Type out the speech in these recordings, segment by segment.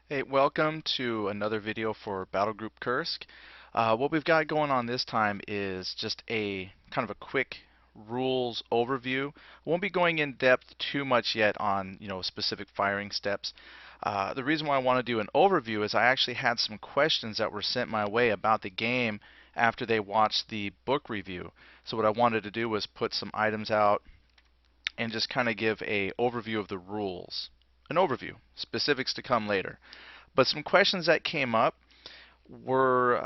Hey, welcome to another video for Battlegroup Kursk. What we've got going on this time is just a kind of a quick rules overview. I won't be going in depth too much yet on specific firing steps. The reason why I want to do an overview is I actually had some questions that were sent my way about the game after they watched the book review. So what I wanted to do was put some items out and just kind of give a overview of the rules. An overview, specifics to come later. But some questions that came up were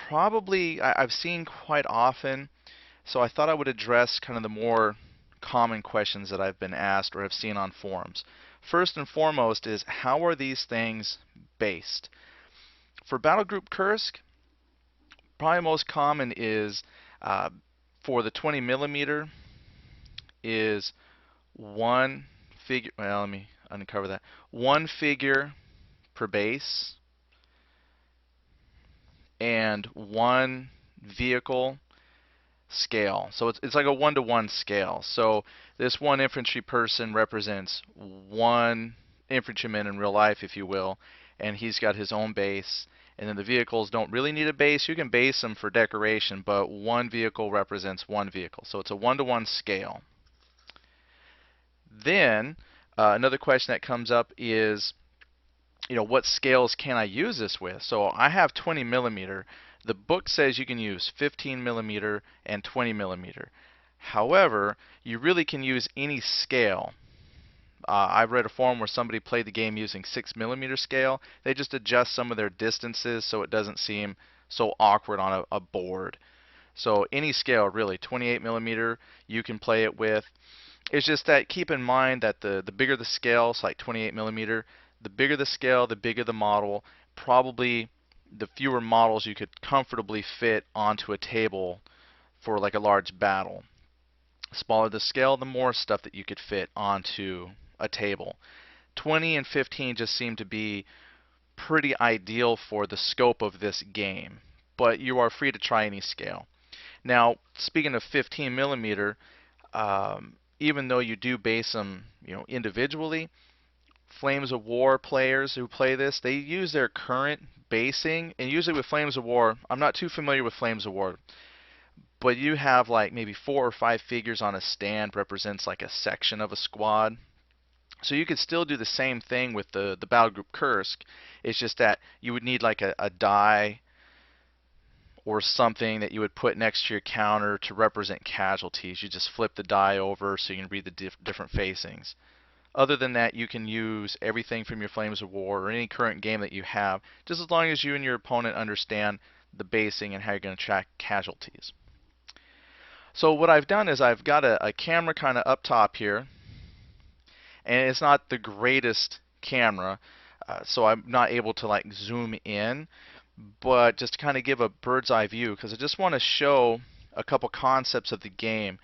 probably I've seen quite often, so I thought I would address kind of the more common questions that I've been asked or have seen on forums. First and foremost is how are these things based? For Battlegroup Kursk, probably most common is for the 20 millimeter is one figure. Well, let me uncover that. One figure per base and one vehicle scale. So it's like a one-to-one scale. So this one infantry person represents one infantryman in real life, if you will, and he's got his own base. And then the vehicles don't really need a base. You can base them for decoration, but one vehicle represents one vehicle. So it's a one-to-one scale. Then another question that comes up is, what scales can I use this with? So I have 20 millimeter. The book says you can use 15 millimeter and 20 millimeter. However, you really can use any scale. I've read a forum where somebody played the game using 6 millimeter scale. They just adjust some of their distances so it doesn't seem so awkward on a board. So any scale really, 28 millimeter, you can play it with. It's just that keep in mind that the bigger the scale, so like 28 millimeter, the bigger the scale, the bigger the model, probably the fewer models you could comfortably fit onto a table for like a large battle. Smaller the scale, the more stuff that you could fit onto a table. 20 and 15 just seem to be pretty ideal for the scope of this game, but you are free to try any scale. Now, speaking of 15 millimeter, even though you do base them, individually, Flames of War players who play this, they use their current basing, and usually with Flames of War, I'm not too familiar with Flames of War, but you have like maybe 4 or 5 figures on a stand represents like a section of a squad. So you could still do the same thing with the Battlegroup Kursk. It's just that you would need like a die or something that you would put next to your counter to represent casualties. You just flip the die over so you can read the different facings. Other than that, you can use everything from your Flames of War or any current game that you have, just as long as you and your opponent understand the basing and how you're going to track casualties. So what I've done is I've got a camera kind of up top here, and it's not the greatest camera, so I'm not able to like zoom in, but just to kind of give a bird's eye view, because I just want to show a couple concepts of the game.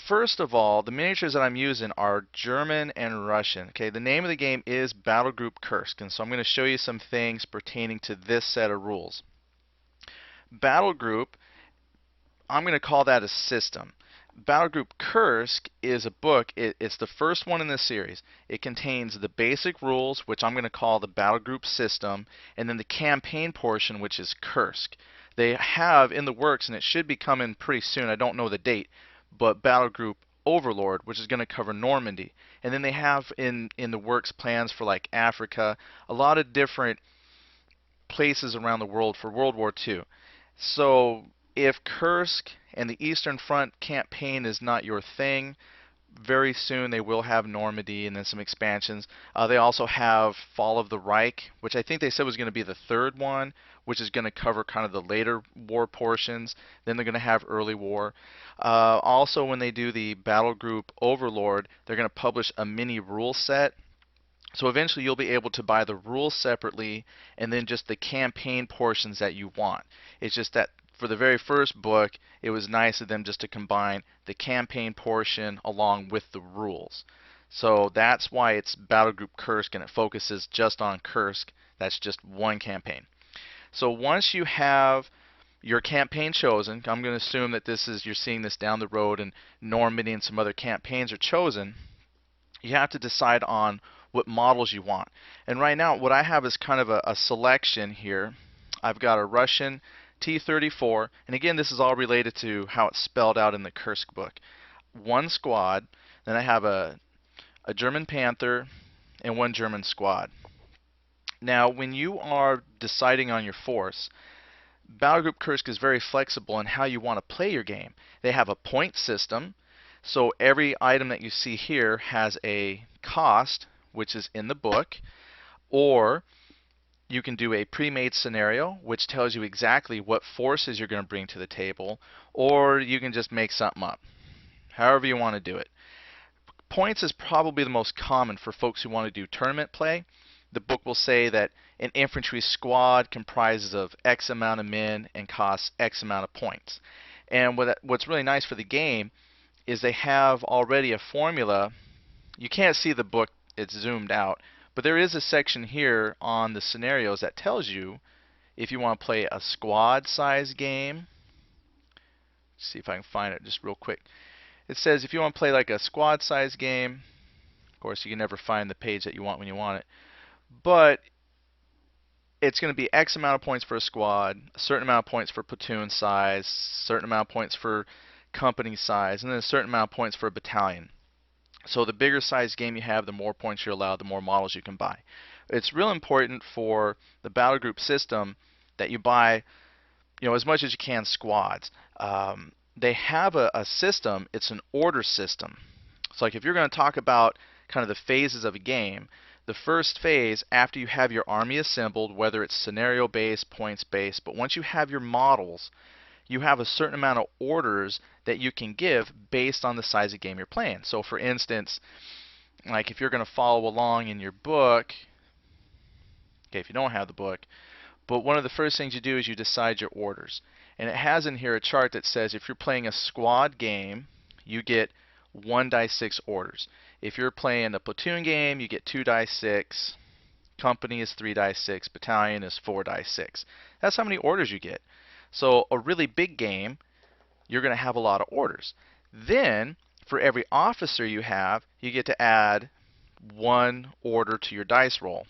First of all, the miniatures that I'm using are German and Russian. Okay, the name of the game is Battlegroup Kursk, and so I'm going to show you some things pertaining to this set of rules. Battlegroup, I'm going to call that a system. Battlegroup Kursk is a book. It's the first one in this series. It contains the basic rules, which I'm going to call the Battlegroup system, and then the campaign portion, which is Kursk. They have in the works, and it should be coming pretty soon. I don't know the date, but Battlegroup Overlord, which is going to cover Normandy. And then they have in the works plans for like Africa, a lot of different places around the world for World War II. So if Kursk and the Eastern Front campaign is not your thing, very soon they will have Normandy and then some expansions. They also have Fall of the Reich, which I think they said was going to be the third one, which is going to cover kind of the later war portions. Then they're going to have early war. Also, when they do the Battle Group Overlord, they're going to publish a mini rule set. So eventually you'll be able to buy the rules separately and then just the campaign portions that you want. It's just that for the very first book, it was nice of them just to combine the campaign portion along with the rules. So that's why it's Battlegroup Kursk and it focuses just on Kursk. That's just one campaign. So once you have your campaign chosen, I'm going to assume that you're seeing this down the road and Normandy and some other campaigns are chosen, you have to decide on what models you want. And right now, what I have is kind of a selection here. I've got a Russian T-34, and again, this is all related to how it's spelled out in the Kursk book. One squad, then I have a German Panther, and one German squad. Now, when you are deciding on your force, Battlegroup Kursk is very flexible in how you want to play your game. They have a point system, so every item that you see here has a cost, which is in the book, or you can do a pre-made scenario, which tells you exactly what forces you're going to bring to the table, or you can just make something up, however you want to do it. Points is probably the most common for folks who want to do tournament play. The book will say that an infantry squad comprises of X amount of men and costs X amount of points. And what's really nice for the game is they have already a formula. You can't see the book, it's zoomed out, but there is a section here on the scenarios that tells you if you want to play a squad size game. Let's see if I can find it just real quick. It says if you want to play like a squad size game, of course you can never find the page that you want when you want it, but it's going to be X amount of points for a squad, a certain amount of points for platoon size, a certain amount of points for company size, and then a certain amount of points for a battalion. So the bigger size game you have, the more points you're allowed, the more models you can buy. It's real important for the battle group system that you buy, as much as you can squads. They have a system. It's an order system. So like if you're going to talk about kind of the phases of a game, the first phase after you have your army assembled, whether it's scenario based, points based, but once you have your models, you have a certain amount of orders that you can give based on the size of game you're playing. So for instance, like if you're going to follow along in your book, okay, if you don't have the book, but one of the first things you do is you decide your orders. And it has in here a chart that says if you're playing a squad game, you get 1 die 6 orders. If you're playing a platoon game, you get 2 die 6. Company is 3 die 6. Battalion is 4 die 6. That's how many orders you get. So a really big game, you're going to have a lot of orders. Then, for every officer you have, you get to add 1 order to your dice roll.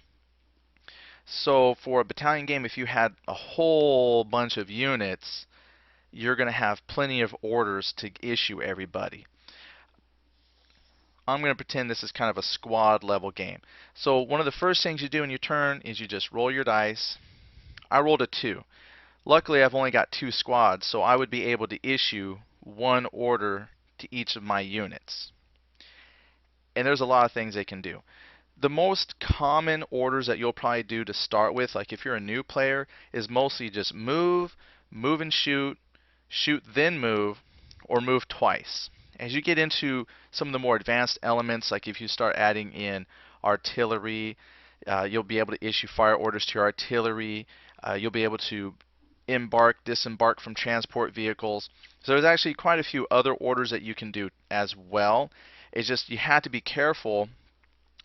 So for a battalion game, if you had a whole bunch of units, you're going to have plenty of orders to issue everybody. I'm going to pretend this is kind of a squad level game. So one of the first things you do in your turn is you just roll your dice. I rolled a 2. Luckily, I've only got 2 squads, so I would be able to issue 1 order to each of my units. And there's a lot of things they can do. The most common orders that you'll probably do to start with, like if you're a new player, is mostly just move, move and shoot, shoot then move, or move twice. As you get into some of the more advanced elements, like if you start adding in artillery, you'll be able to issue fire orders to your artillery. You'll be able to embark, disembark from transport vehicles. So there's actually quite a few other orders that you can do as well. It's just you have to be careful.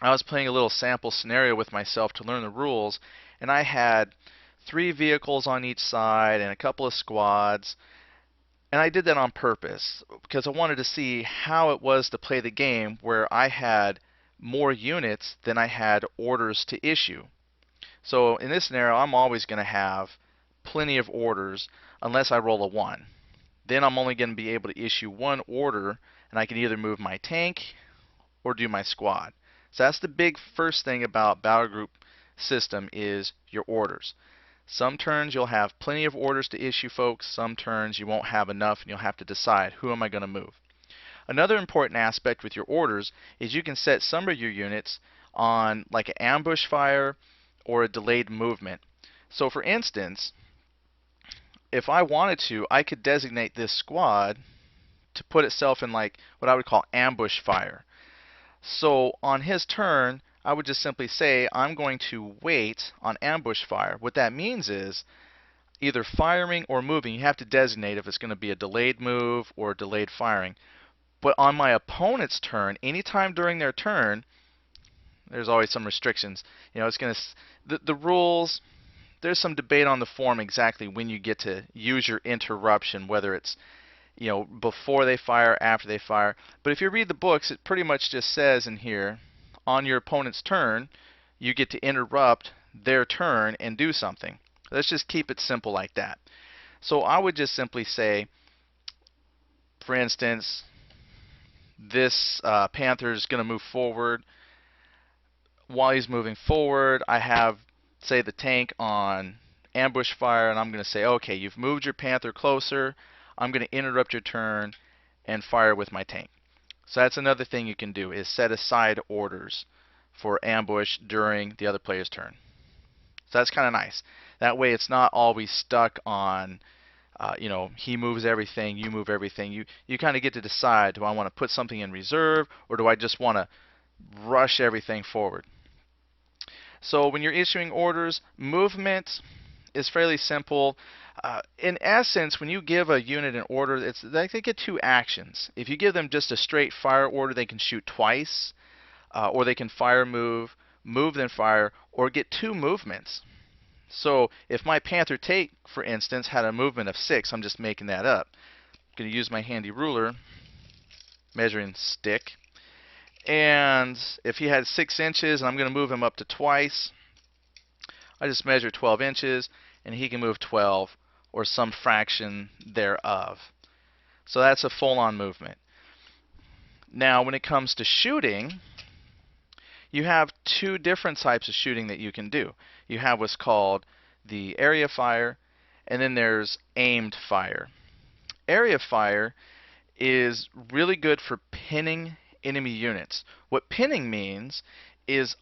I was playing a little sample scenario with myself to learn the rules, and I had 3 vehicles on each side and a couple of squads. And I did that on purpose because I wanted to see how it was to play the game where I had more units than I had orders to issue. So in this scenario, I'm always going to have plenty of orders unless I roll a 1. Then I'm only going to be able to issue 1 order, and I can either move my tank or do my squad. So that's the big first thing about battle group system is your orders. Some turns you'll have plenty of orders to issue, folks. Some turns you won't have enough, and you'll have to decide, who am I going to move? Another important aspect with your orders is you can set some of your units on like an ambush fire or a delayed movement. So for instance, if I wanted to, I could designate this squad to put itself in like what I would call ambush fire. So on his turn, I would just simply say I'm going to wait on ambush fire. What that means is either firing or moving. You have to designate if it's going to be a delayed move or delayed firing. But on my opponent's turn, anytime during their turn, there's always some restrictions. It's going to the rules. There's some debate on the forum exactly when you get to use your interruption, whether it's before they fire, after they fire. But if you read the books, it pretty much just says in here, on your opponent's turn, you get to interrupt their turn and do something. Let's just keep it simple like that. So I would just simply say, for instance, this panther is going to move forward. While he's moving forward, I have, say, the tank on ambush fire, and I'm going to say, okay, you've moved your panther closer. I'm going to interrupt your turn and fire with my tank. So that's another thing you can do, is set aside orders for ambush during the other player's turn. So that's kind of nice. That way it's not always stuck on, he moves everything, you move everything. You kind of get to decide, do I want to put something in reserve, or do I just want to rush everything forward? So when you're issuing orders, movement is fairly simple. In essence, when you give a unit an order, they get two actions. If you give them just a straight fire order, they can shoot twice, or they can fire, move, move then fire, or get two movements. So if my Panther Take, for instance, had a movement of 6, I'm just making that up. I'm going to use my handy ruler, measuring stick, and if he had 6 inches and I'm going to move him up to twice, I just measure 12 inches and he can move 12 or some fraction thereof. So that's a full-on movement. Now when it comes to shooting, you have two different types of shooting that you can do. You have what's called the area fire, and then there's aimed fire. Area fire is really good for pinning enemy units. What pinning means is,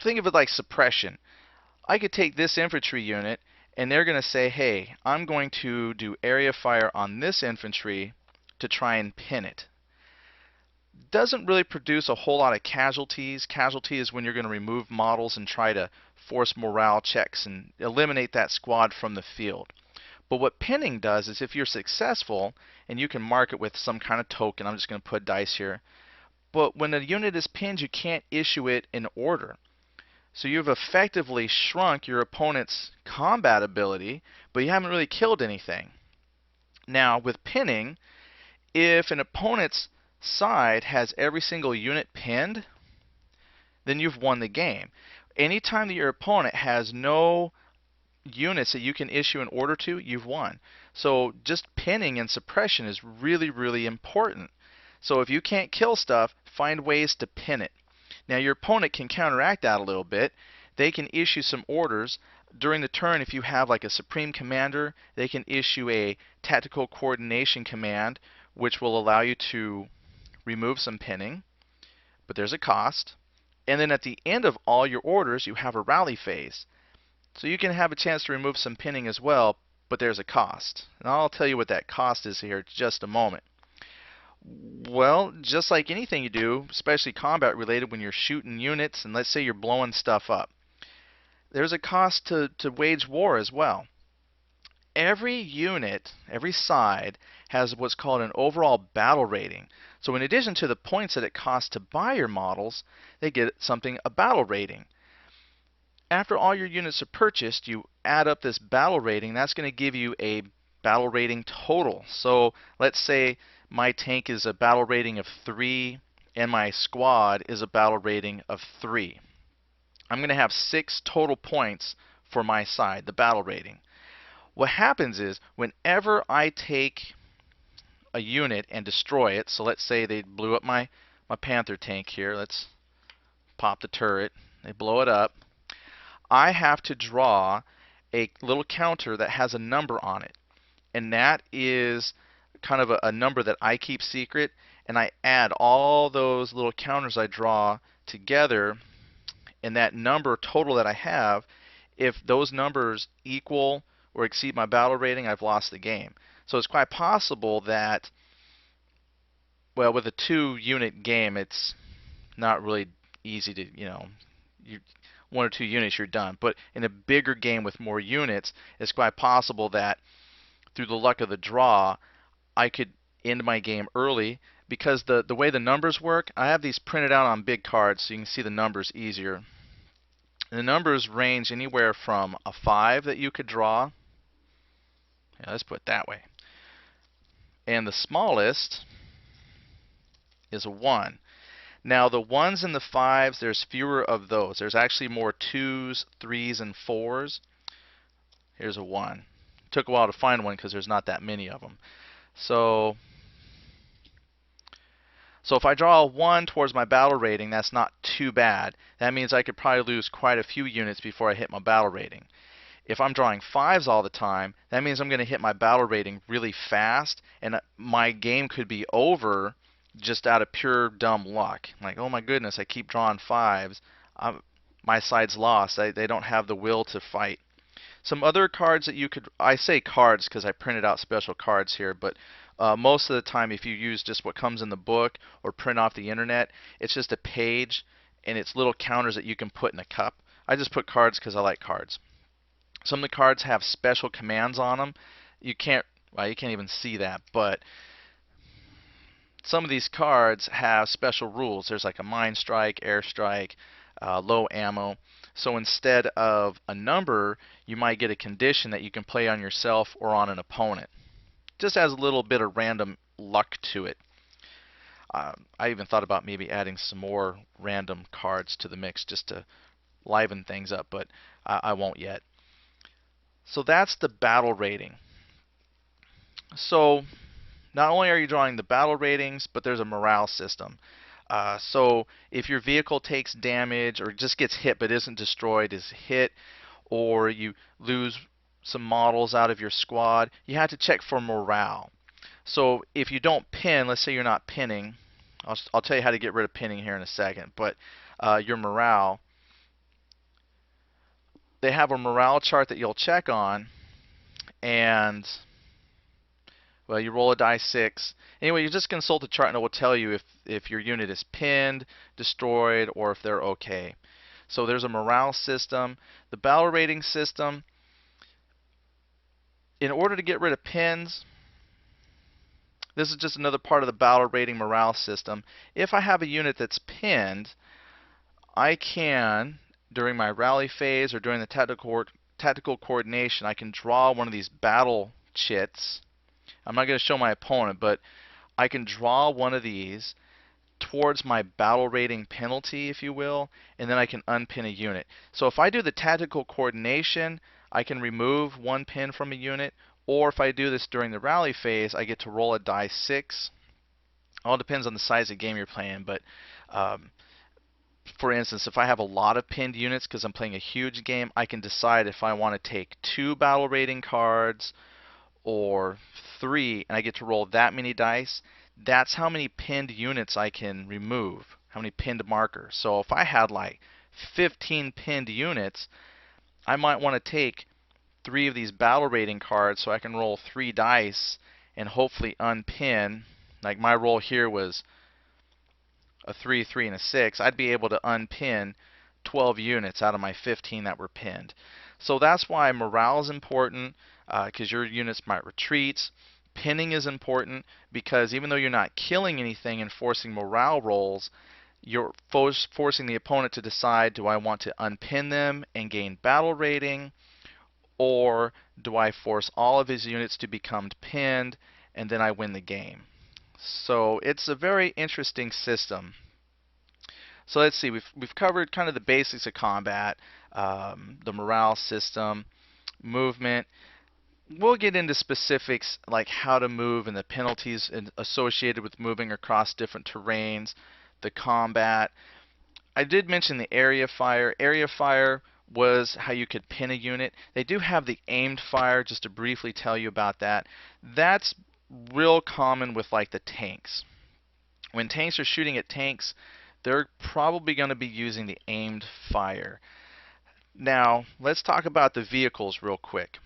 think of it like suppression. I could take this infantry unit and they're going to say, hey, I'm going to do area fire on this infantry to try and pin it. Doesn't really produce a whole lot of casualties. Casualty is when you're going to remove models and try to force morale checks and eliminate that squad from the field. But what pinning does is, if you're successful, and you can mark it with some kind of token, I'm just going to put dice here, but when a unit is pinned, you can't issue it in order. So you've effectively shrunk your opponent's combat ability, but you haven't really killed anything. Now with pinning, if an opponent's side has every single unit pinned, then you've won the game. Anytime that your opponent has no units that you can issue an order to, you've won. So just pinning and suppression is really, really important. So if you can't kill stuff, find ways to pin it. Now your opponent can counteract that a little bit. They can issue some orders. During the turn, if you have like a supreme commander, they can issue a tactical coordination command, which will allow you to remove some pinning, but there's a cost. And then at the end of all your orders, you have a rally phase. So you can have a chance to remove some pinning as well, but there's a cost. And I'll tell you what that cost is here in just a moment. Well, just like anything you do, especially combat related, when you're shooting units and let's say you're blowing stuff up, there's a cost to wage war as well. Every unit, every side, has what's called an overall battle rating. So in addition to the points that it costs to buy your models, they get something, a battle rating. After all your units are purchased, you add up this battle rating. That's going to give you a battle rating total. So let's say my tank is a battle rating of 3 and my squad is a battle rating of 3. I'm going to have 6 total points for my side, the battle rating. What happens is, whenever I take a unit and destroy it, so let's say they blew up my Panther tank here, let's pop the turret, they blow it up, I have to draw a little counter that has a number on it, and that is kind of a number that I keep secret, and I add all those little counters I draw together, and that number total that I have, if those numbers equal or exceed my battle rating, I've lost the game. So it's quite possible that, well, with a 2-unit game, it's not really easy to, you 1 or 2 units, you're done. But in a bigger game with more units, it's quite possible that through the luck of the draw, I could end my game early, because the way the numbers work, I have these printed out on big cards so you can see the numbers easier. And the numbers range anywhere from a 5 that you could draw. Yeah, let's put it that way. And the smallest is a 1. Now the ones and the fives, there's fewer of those. There's actually more twos, threes, and fours. Here's a one. Took a while to find one because there's not that many of them. So if I draw a 1 towards my battle rating, that's not too bad. That means I could probably lose quite a few units before I hit my battle rating. If I'm drawing 5s all the time, that means I'm going to hit my battle rating really fast, and my game could be over just out of pure dumb luck. Like, oh my goodness, I keep drawing 5s. My side's lost. They don't have the will to fight. Some other cards that you could, I say cards because I printed out special cards here, but most of the time if you use just what comes in the book or print off the internet, it's just a page and it's little counters that you can put in a cup. I just put cards because I like cards. Some of the cards have special commands on them. You can't even see that, but some of these cards have special rules. There's like a mind strike, air strike, low ammo. So instead of a number, you might get a condition that you can play on yourself or on an opponent. Just has a little bit of random luck to it. I even thought about maybe adding some more random cards to the mix just to liven things up, but I won't yet. So that's the battle rating. So not only are you drawing the battle ratings, but there's a morale system. So if your vehicle takes damage or just gets hit but isn't destroyed, is hit, or you lose some models out of your squad, you have to check for morale. So if you don't pin, let's say you're not pinning, I'll tell you how to get rid of pinning here in a second, but your morale, they have a morale chart that you'll check on, and well, you roll a die 6. Anyway, you just consult the chart and it will tell you if your unit is pinned, destroyed, or if they're okay. So there's a morale system. The battle rating system, in order to get rid of pins, this is just another part of the battle rating morale system. If I have a unit that's pinned, I can, during my rally phase or during the tactical coordination, I can draw one of these battle chits. I'm not going to show my opponent, but I can draw one of these towards my battle rating penalty, if you will, and then I can unpin a unit. So if I do the tactical coordination, I can remove one pin from a unit, or if I do this during the rally phase, I get to roll a die 6. All depends on the size of game you're playing, but for instance, if I have a lot of pinned units because I'm playing a huge game, I can decide if I want to take 2 battle rating cards or 3, and I get to roll that many dice. That's how many pinned units I can remove, how many pinned markers. So if I had like 15 pinned units, I might want to take 3 of these battle rating cards so I can roll 3 dice and hopefully unpin. Like my roll here was a 3, 3, and a 6. I'd be able to unpin 12 units out of my 15 that were pinned. So that's why morale is important, because your units might retreat. Pinning is important because even though you're not killing anything and forcing morale rolls, you're forcing the opponent to decide, do I want to unpin them and gain battle rating, or do I force all of his units to become pinned and then I win the game? So it's a very interesting system. So let's see, we've covered kind of the basics of combat, the morale system, movement. We'll get into specifics like how to move and the penalties associated with moving across different terrains, the combat. I did mention the area fire. Area fire was how you could pin a unit. They do have the aimed fire, just to briefly tell you about that. That's real common with like the tanks. When tanks are shooting at tanks, they're probably going to be using the aimed fire. Now, let's talk about the vehicles real quick.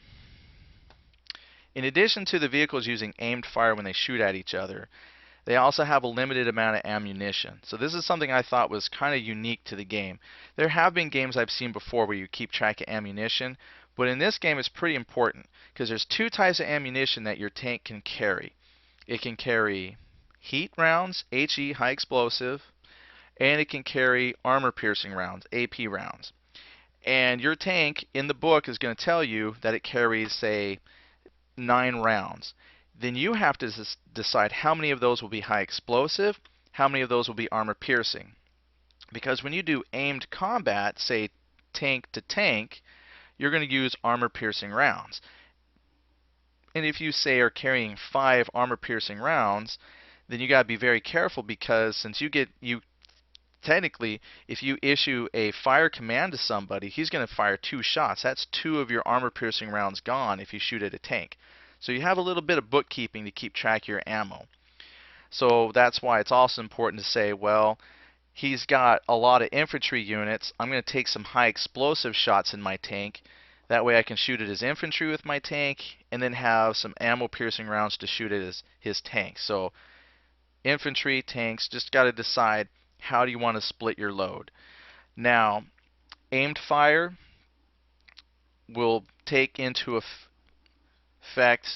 In addition to the vehicles using aimed fire when they shoot at each other, they also have a limited amount of ammunition. So this is something I thought was kind of unique to the game. There have been games I've seen before where you keep track of ammunition, but in this game it's pretty important because there's 2 types of ammunition that your tank can carry. It can carry heat rounds, HE, high explosive, and it can carry armor-piercing rounds, AP rounds. And your tank in the book is going to tell you that it carries, say, 9 rounds. Then you have to decide how many of those will be high explosive how many of those will be armor piercing? Because when you do aimed combat, say tank to tank, you're going to use armor piercing rounds. And if you say are carrying 5 armor piercing rounds, then you got to be very careful, because since you technically, if you issue a fire command to somebody, he's going to fire 2 shots. That's 2 of your armor piercing rounds gone if you shoot at a tank. So you have a little bit of bookkeeping to keep track of your ammo. So that's why it's also important to say, well, he's got a lot of infantry units. I'm going to take some high explosive shots in my tank. That way I can shoot at his infantry with my tank, and then have some ammo piercing rounds to shoot at his tank. So infantry, tanks, just got to decide how do you want to split your load. Now, aimed fire will take into effect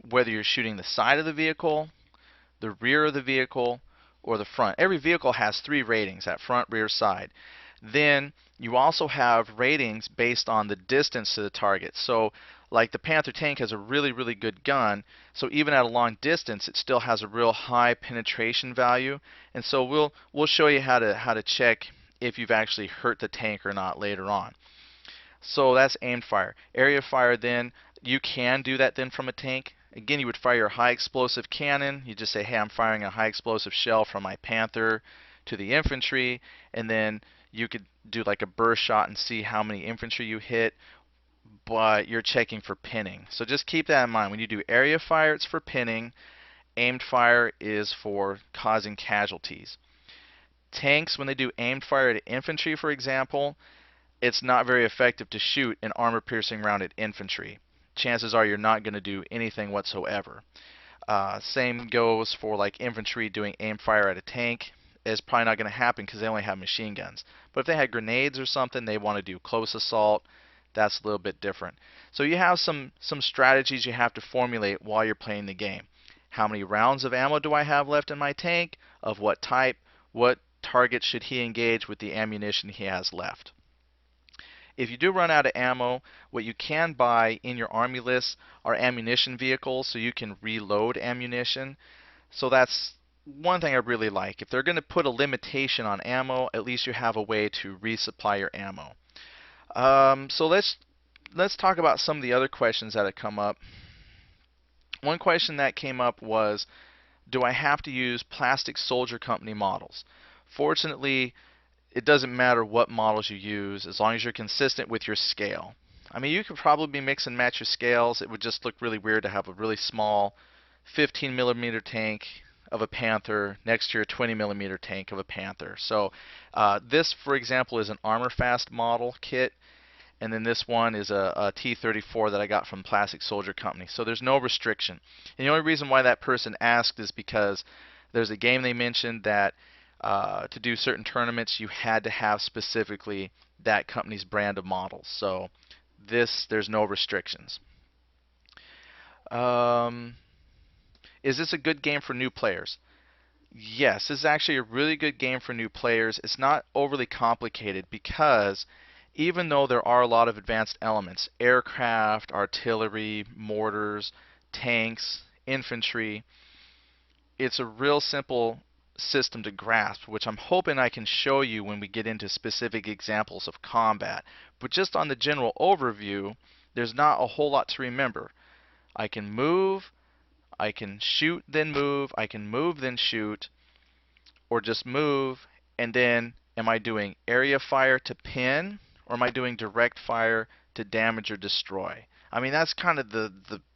whether you're shooting the side of the vehicle, the rear of the vehicle, or the front. Every vehicle has 3 ratings, at front, rear, side. Then you also have ratings based on the distance to the target. So like the Panther tank has a really, really good gun, so even at a long distance it still has a real high penetration value. And so we'll show you how to check if you've actually hurt the tank or not later on. So that's aimed fire. Area fire, then you can do that then from a tank. Again, you would fire your high explosive cannon. You just say, hey, I'm firing a high explosive shell from my Panther to the infantry, and then you could do like a burst shot and see how many infantry you hit, but you're checking for pinning. So just keep that in mind. When you do area fire, it's for pinning. Aimed fire is for causing casualties. Tanks, when they do aimed fire at infantry, for example, it's not very effective to shoot an armor-piercing round at infantry. Chances are you're not going to do anything whatsoever. Same goes for like infantry doing aim fire at a tank. It's probably not going to happen because they only have machine guns. But if they had grenades or something, they want to do close assault. That's a little bit different. So you have some strategies you have to formulate while you're playing the game. How many rounds of ammo do I have left in my tank? Of what type? What target should he engage with the ammunition he has left? If you do run out of ammo, what you can buy in your army list are ammunition vehicles, so you can reload ammunition. So that's one thing I really like. If they're going to put a limitation on ammo, at least you have a way to resupply your ammo. So let's talk about some of the other questions that have come up. One question that came up was, do I have to use Plastic Soldier Company models? Fortunately, it doesn't matter what models you use as long as you're consistent with your scale. I mean, you could probably mix and match your scales. It would just look really weird to have a really small 15 millimeter tank of a Panther next to your 20 millimeter tank of a Panther. So this, for example, is an Armor Fast model kit, and then this one is a T-34 that I got from Plastic Soldier Company. So there's no restriction. And the only reason why that person asked is because there's a game they mentioned that to do certain tournaments you had to have specifically that company's brand of models. So there's no restrictions. Is this a good game for new players? Yes, this is actually a really good game for new players. It's not overly complicated because even though there are a lot of advanced elements, aircraft, artillery, mortars, tanks, infantry, it's a real simple system to grasp, which I'm hoping I can show you when we get into specific examples of combat. But just on the general overview, there's not a whole lot to remember. I can move, I can shoot then move, I can move then shoot, or just move, and then am I doing area fire to pin, or am I doing direct fire to damage or destroy? I mean, that's kind of the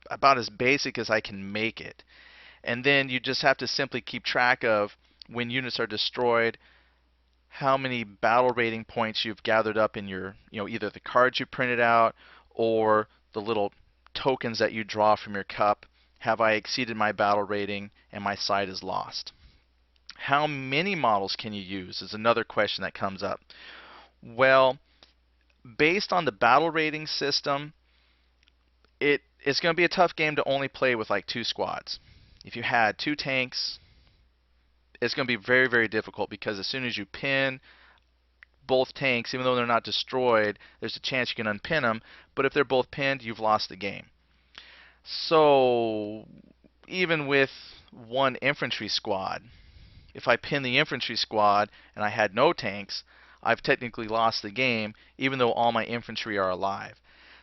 about as basic as I can make it. And then you just have to simply keep track of when units are destroyed, how many battle rating points you've gathered up in your, either the cards you printed out or the little tokens that you draw from your cup. Have I exceeded my battle rating and my side is lost? How many models can you use is another question that comes up. Well, based on the battle rating system, it's going to be a tough game to only play with like 2 squads. If you had 2 tanks, it's going to be very, very difficult because as soon as you pin both tanks, even though they're not destroyed, there's a chance you can unpin them. But if they're both pinned, you've lost the game. So even with 1 infantry squad, If I pin the infantry squad and I had no tanks, I've technically lost the game, even though all my infantry are alive.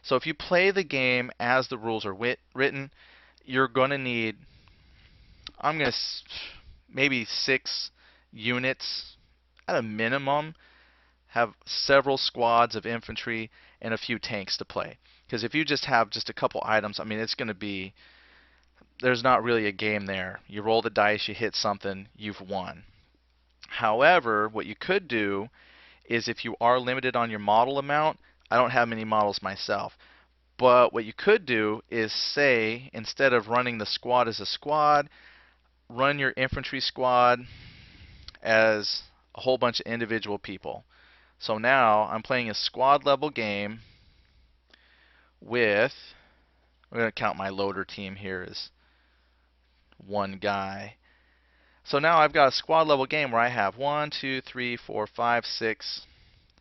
So if you play the game as the rules are written, you're going to need, I'm going to maybe 6 units at a minimum, have several squads of infantry and a few tanks to play. Because if you just have just a couple items, I mean, it's going to be, there's not really a game there. You roll the dice, you hit something, you've won. However, what you could do is, if you are limited on your model amount, I don't have many models myself, but what you could do is, say, instead of running the squad as a squad, run your infantry squad as a whole bunch of individual people. So now I'm playing a squad level game with, I'm going to count my loader team here as one guy. So now I've got a squad level game where I have 1, 2, 3, 4, 5, 6,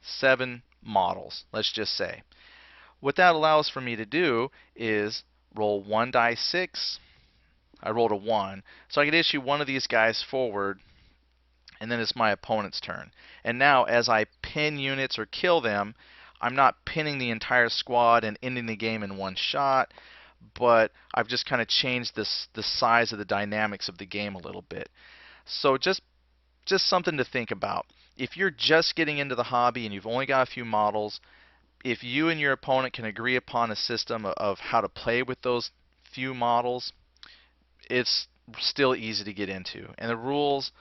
7 models, let's just say. What that allows for me to do is roll 1 die 6. I rolled a 1. So I could issue one of these guys forward, and then it's my opponent's turn. And now as I pin units or kill them, I'm not pinning the entire squad and ending the game in one shot, but I've just kind of changed the size of the dynamics of the game a little bit. So just something to think about. If you're just getting into the hobby and you've only got a few models, if you and your opponent can agree upon a system of how to play with those few models, it's still easy to get into. And the rules,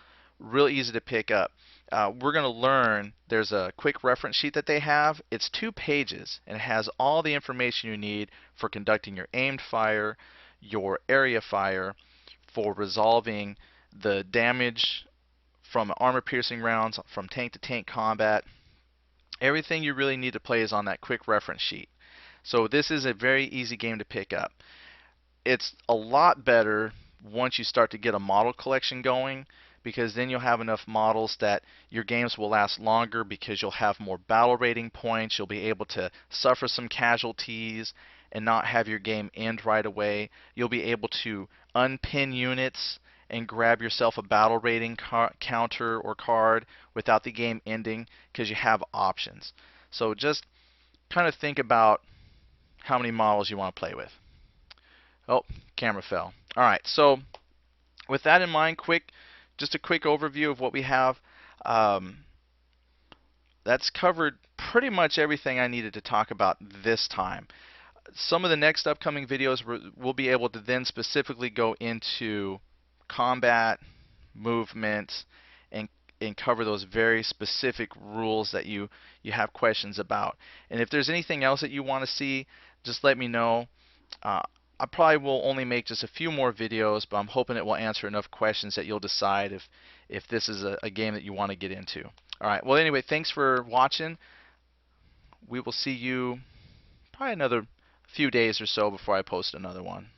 real easy to pick up. We're going to learn, there's a quick reference sheet that they have. It's 2 pages, and it has all the information you need for conducting your aimed fire, your area fire, for resolving the damage from armor-piercing rounds, from tank-to-tank combat. Everything you really need to play is on that quick reference sheet. So this is a very easy game to pick up. It's a lot better once you start to get a model collection going, because then you'll have enough models that your games will last longer, because you'll have more battle rating points. You'll be able to suffer some casualties and not have your game end right away. You'll be able to unpin units and grab yourself a battle rating counter or card without the game ending, because you have options. So just kind of think about how many models you want to play with. Oh, camera fell. Alright, so with that in mind, just a quick overview of what we have. That's covered pretty much everything I needed to talk about this time. Some of the next upcoming videos we'll be able to then specifically go into combat, movement, and cover those very specific rules that you have questions about. And if there's anything else that you want to see, just let me know. I probably will only make just a few more videos, but I'm hoping it will answer enough questions that you'll decide if this is a game that you want to get into. Alright, well anyway, thanks for watching. We will see you probably another few days or so before I post another one.